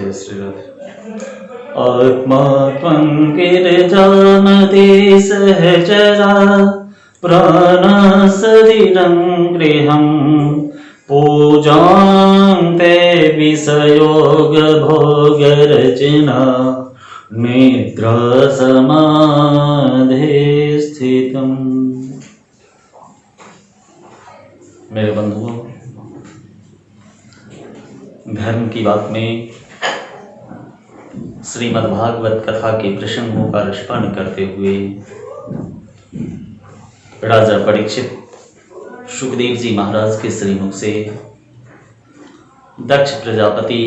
जय श्री राधे। आत्मा त्वं गिरिजानदी सहचरा प्राणसरीरं गृहं पूजां ते विषयोग भोगरचना निद्रा समाधि स्थितम्। मेरे बंधुओं, धर्म की बात में श्रीमद्भागवत कथा के प्रसंगों का रसपान करते हुए राजा परीक्षित सुखदेव जी महाराज के श्रीमुख से दक्ष प्रजापति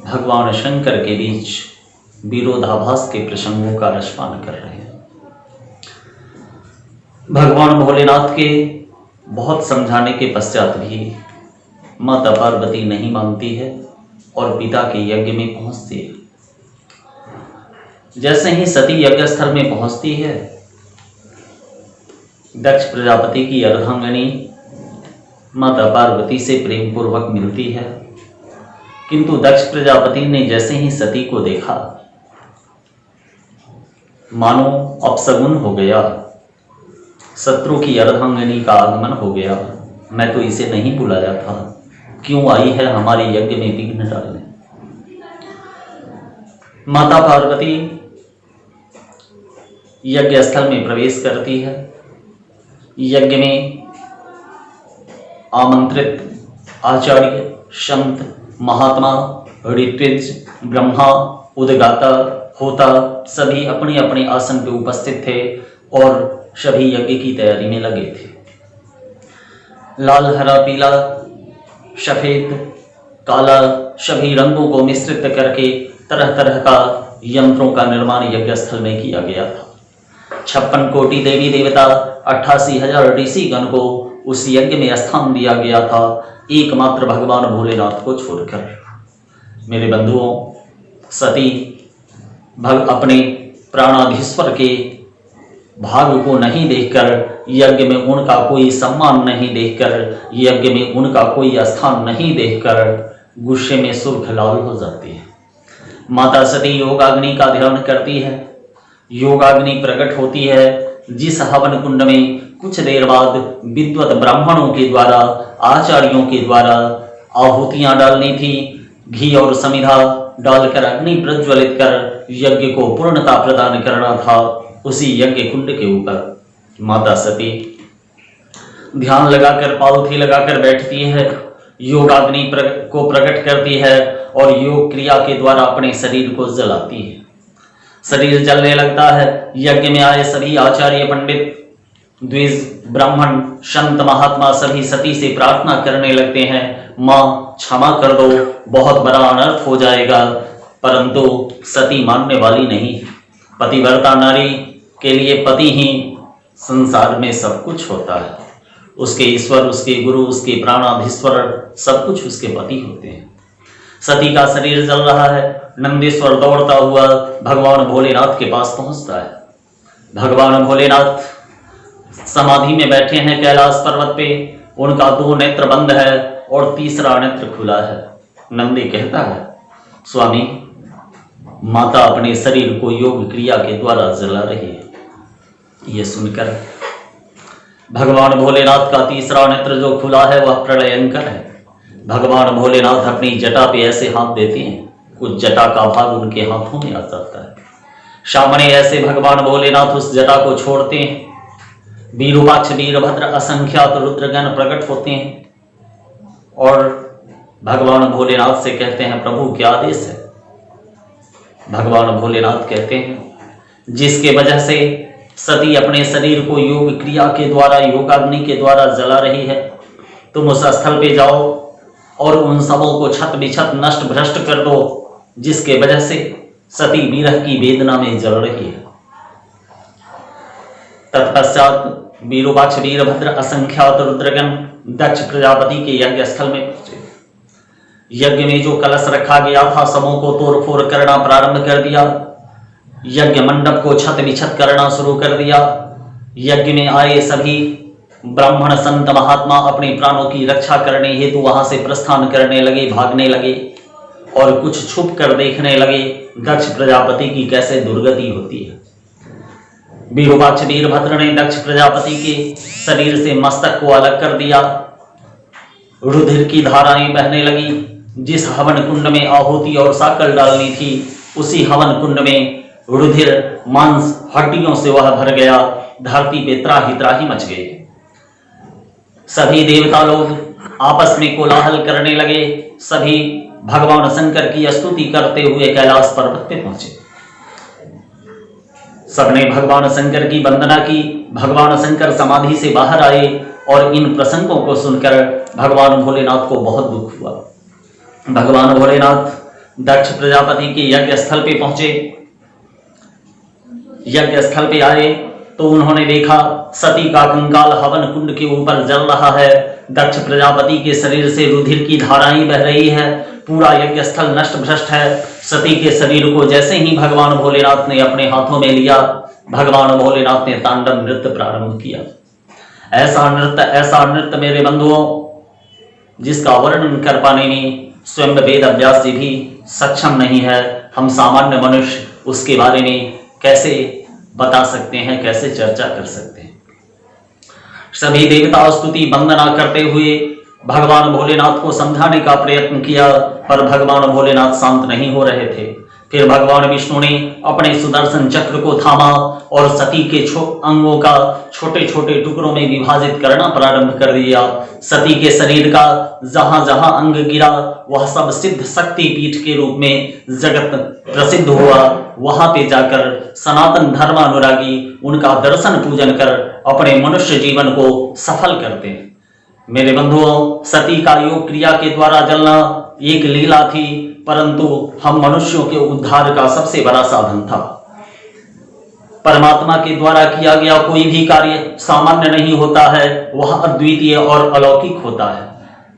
भगवान शंकर के बीच विरोधाभास के प्रसंगों का रसपान कर रहे हैं। भगवान भोलेनाथ के बहुत समझाने के पश्चात भी माता पार्वती नहीं मानती है और पिता के यज्ञ में पहुंचती है। जैसे ही सती यज्ञ स्थल में पहुंचती है, दक्ष प्रजापति की अर्धांगिनी माता पार्वती से प्रेम पूर्वक मिलती है, किंतु दक्ष प्रजापति ने जैसे ही सती को देखा मानो अपशगुन हो गया, शत्रु की अर्धांगिनी का आगमन हो गया। मैं तो इसे नहीं बुलाया था, क्यों आई है हमारे यज्ञ में विघ्न डालने। माता पार्वती यज्ञ स्थल में प्रवेश करती है। यज्ञ में आमंत्रित आचार्य, संत, महात्मा, ऋत्विज, ब्रह्मा, उद्गाता, होता सभी अपने अपने आसन पे उपस्थित थे और सभी यज्ञ की तैयारी में लगे थे। लाल, हरा, पीला, सफेद, काला सभी रंगों को मिश्रित करके तरह तरह का यंत्रों का निर्माण यज्ञ स्थल में किया गया था। 56 कोटि देवी देवता, 88,000 ऋषिगण को उस यज्ञ में स्थान दिया गया था, एकमात्र भगवान भोलेनाथ को छोड़कर। मेरे बंधुओं, सती अपने प्राणाधीश्वर के भाग को नहीं देखकर, यज्ञ में उनका कोई सम्मान नहीं देखकर, यज्ञ में उनका कोई स्थान नहीं देखकर गुस्से में सुर्ख लाल हो जाती है। माता सती योगाग्नि का ध्यान करती है। योगाग्नि प्रकट होती है, जिस हवन कुंड में कुछ देर बाद विद्वत ब्राह्मणों के द्वारा, आचार्यों के द्वारा आहुतियां डालनी थी। घी और समिधा डालकर अग्नि प्रज्वलित कर यज्ञ को पूर्णता प्रदान करना था। उसी यज्ञ कुंड के ऊपर माता सती ध्यान लगाकर, पालथी लगाकर बैठती है, योगाग्नि को प्रकट करती है और योग क्रिया के द्वारा अपने शरीर को जलाती है। शरीर जलने लगता है। यज्ञ में आए सभी आचार्य, पंडित, द्विज, ब्राह्मण, संत, महात्मा सभी सती से प्रार्थना करने लगते हैं, मां क्षमा कर दो, बहुत बड़ा अनर्थ हो जाएगा। परंतु सती मानने वाली नहीं। पतिव्रता नारी के लिए पति ही संसार में सब कुछ होता है। उसके ईश्वर, उसके गुरु, उसके प्राणाधीश्वर सब कुछ उसके पति होते हैं। सती का शरीर जल रहा है। नंदीश्वर दौड़ता हुआ भगवान भोलेनाथ के पास पहुंचता है। भगवान भोलेनाथ समाधि में बैठे हैं कैलाश पर्वत पे। उनका 2 नेत्र बंद है और तीसरा नेत्र खुला है। नंदी कहता है, स्वामी, माता अपने शरीर को योग क्रिया के द्वारा जला रही है। ये सुनकर भगवान भोलेनाथ का तीसरा नेत्र जो खुला है वह प्रलयंकर है। भगवान भोलेनाथ अपनी जटा पे ऐसे हाथ देते हैं, कुछ जटा का भाग उनके हाथों में आ जाता है। सामने ऐसे भगवान भोलेनाथ उस जटा को छोड़ते हैं। वीरूपाक्ष, वीरभद्र, असंख्यात रुद्रगण प्रकट होते हैं और भगवान भोलेनाथ से कहते हैं, प्रभु क्या आदेश है। भगवान भोलेनाथ कहते हैं, जिसके वजह से सती अपने शरीर को योग क्रिया के द्वारा, योगाग्नि के द्वारा जला रही है, तुम उस स्थल पे जाओ और उन सबों को छत बिछत नष्ट भ्रष्ट कर दो, जिसके वजह से सती विरह की वेदना में जल रही है। तत्पश्चात वीरूपाक्ष, वीरभद्र, असंख्यात रुद्रगण दक्ष प्रजापति के यज्ञ स्थल में पहुंचे। यज्ञ में जो कलश रखा गया था सबों को तोड़ फोड़ करना प्रारंभ कर दिया। यज्ञ मंडप को छत बिछत करना शुरू कर दिया। यज्ञ में आए सभी ब्राह्मण, संत, महात्मा अपने प्राणों की रक्षा करने हेतु वहां से प्रस्थान करने लगे, भागने लगे। और कुछ छुप कर देखने लगे दक्ष प्रजापति की कैसे दुर्गति होती है। विरूपाक्ष वीरभद्र ने दक्ष प्रजापति के शरीर से मस्तक को अलग कर दिया। रुधिर की धाराएं बहने लगी। जिस हवन कुंड में आहुति और साकल डालनी थी, उसी हवन कुंड में रुधिर मांस हड्डियों से वह भर गया। धरती पे त्राही त्राही मच गई। सभी देवता लोग आपस में कोलाहल करने लगे। सभी भगवान शंकर की स्तुति करते हुए कैलाश पर्वत पे पहुंचे। सबने भगवान शंकर की वंदना की। भगवान शंकर समाधि से बाहर आए और इन प्रसंगों को सुनकर भगवान भोलेनाथ को बहुत दुख हुआ। भगवान भोलेनाथ दक्ष प्रजापति के यज्ञ स्थल पे पहुंचे। यज्ञ स्थल पे आए तो उन्होंने देखा सती का कंकाल हवन कुंड के ऊपर जल रहा है। दक्ष प्रजापति के शरीर से रुधिर की धाराएं बह रही है। पूरा यज्ञ स्थल नष्ट भ्रष्ट है। सती के शरीर को जैसे ही भगवान भोलेनाथ ने अपने हाथों में लिया, भगवान भोलेनाथ ने तांडव नृत्य प्रारंभ किया। ऐसा नृत्य मेरे बंधुओं, जिसका वर्णन कर पाने में स्वयं वेद व्यास जी भी सक्षम नहीं है। हम सामान्य मनुष्य उसके बारे में कैसे बता सकते हैं, कैसे चर्चा कर सकते हैं। सभी देवता स्तुति वंदना करते हुए भगवान भोलेनाथ को समझाने का प्रयत्न किया, पर भगवान भोलेनाथ शांत नहीं हो रहे थे। फिर भगवान विष्णु ने अपने सुदर्शन चक्र को थामा और सती के अंगों का छोटे छोटे टुकड़ों में विभाजित करना प्रारंभ कर दिया। सती के शरीर का जहां जहां अंग गिरा, वह सब सिद्ध शक्ति पीठ के रूप में जगत प्रसिद्ध हुआ। वहां पे जाकर सनातन धर्मानुरागी उनका दर्शन पूजन कर अपने मनुष्य जीवन को सफल करते हैं। मेरे बंधुओं, सती का योग क्रिया के द्वारा जलना एक लीला थी, परंतु हम मनुष्यों के उद्धार का सबसे बड़ा साधन था। परमात्मा के द्वारा किया गया कोई भी कार्य सामान्य नहीं होता है, वह अद्वितीय और अलौकिक होता है।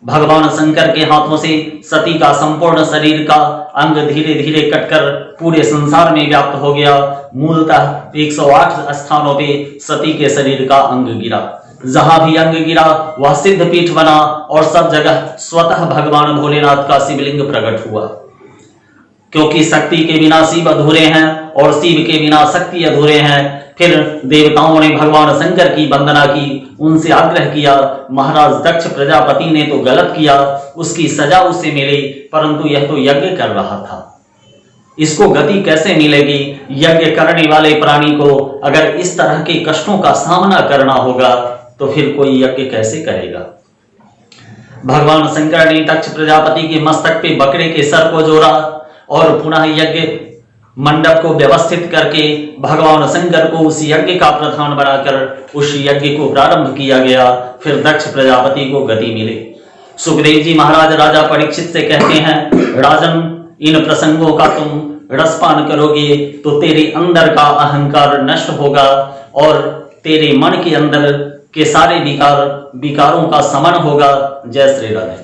भगवान शंकर के हाथों से सती का संपूर्ण शरीर का अंग धीरे धीरे कटकर पूरे संसार में व्याप्त हो गया। मूलतः 108 स्थानों पे सती के शरीर का अंग गिरा। जहां भी अंग गिरा वह सिद्ध पीठ बना और सब जगह स्वतः भगवान भोलेनाथ का शिवलिंग प्रकट हुआ। क्योंकि शक्ति के बिना शिव अधूरे हैं और शिव के बिना शक्ति अधूरे हैं। फिर देवताओं ने भगवान शंकर की वंदना की, उनसे आग्रह किया, महाराज दक्ष प्रजापति ने तो गलत किया, उसकी सजा उसे मिली, परंतु यह तो यज्ञ कर रहा था, इसको गति कैसे मिलेगी? यज्ञ करने वाले प्राणी को अगर इस तरह के कष्टों का सामना करना होगा तो फिर कोई यज्ञ कैसे करेगा? भगवान शंकर ने दक्ष प्रजापति के मस्तक पे बकरे के सर को जोड़ा और पुनः यज्ञ मंडप को व्यवस्थित करके भगवान शंकर को उस यज्ञ का प्रधान बनाकर उस यज्ञ को प्रारंभ किया गया। फिर दक्ष प्रजापति को गति मिली। सुखदेव जी महाराज राजा परीक्षित से कहते हैं, राजन, इन प्रसंगों का तुम रसपान करोगे तो तेरे अंदर का अहंकार नष्ट होगा और तेरे मन के अंदर के सारे विकारों का शमन होगा। जय श्री राधे।